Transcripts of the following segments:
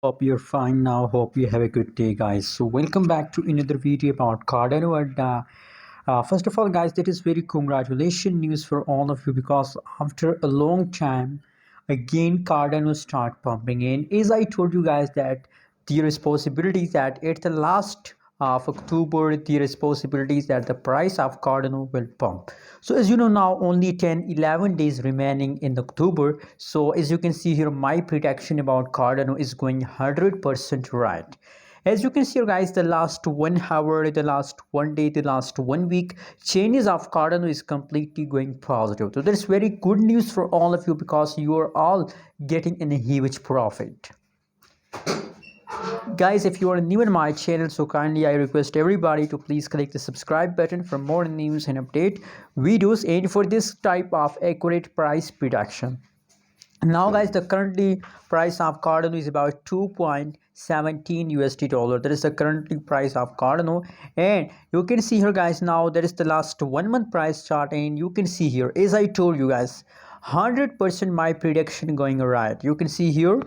Hope you're fine now. Hope you have a good day, guys. So, welcome back to another video about Cardano. And first of all, guys, that is very congratulation news for all of you because after a long time, again Cardano start pumping in. As I told you guys that there is possibilities that at the last of October, there is possibilities that the price of Cardano will pump. So as you know now, only 10-11 days remaining in October. So as you can see here, my prediction about Cardano is going 100% right. As you can see guys, the last 1 hour, the last 1 day, the last 1 week changes of Cardano is completely going positive. So that's very good news for all of you because you are all getting in a huge profit. Guys, if you are new in my channel, so kindly I request everybody to please click the subscribe button for more news and update videos and for this type of accurate price prediction. Now guys, the currently price of Cardano is about 2.17 USD dollar. That is the currently price of Cardano, and you can see here guys, now that is the last 1 month price chart, and you can see here, as I told you guys, 100% my prediction going right. You can see here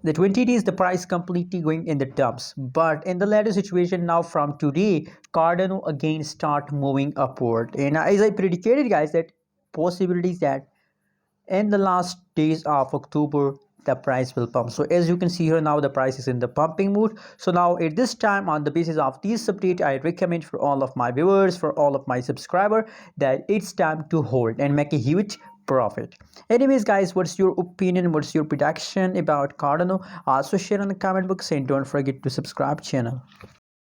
the 20 days the price completely going in the dumps, but in the latter situation now from today Cardano again start moving upward, and as I predicted guys, that possibilities that in the last days of October the price will pump. So as you can see here, now the price is in the pumping mood. So now at this time, on the basis of this update, I recommend for all of my viewers, for all of my subscribers, that it's time to hold and make a huge profit. Anyways guys, what's your opinion, what's your prediction about Cardano? Also share in the comment box and don't forget to subscribe channel.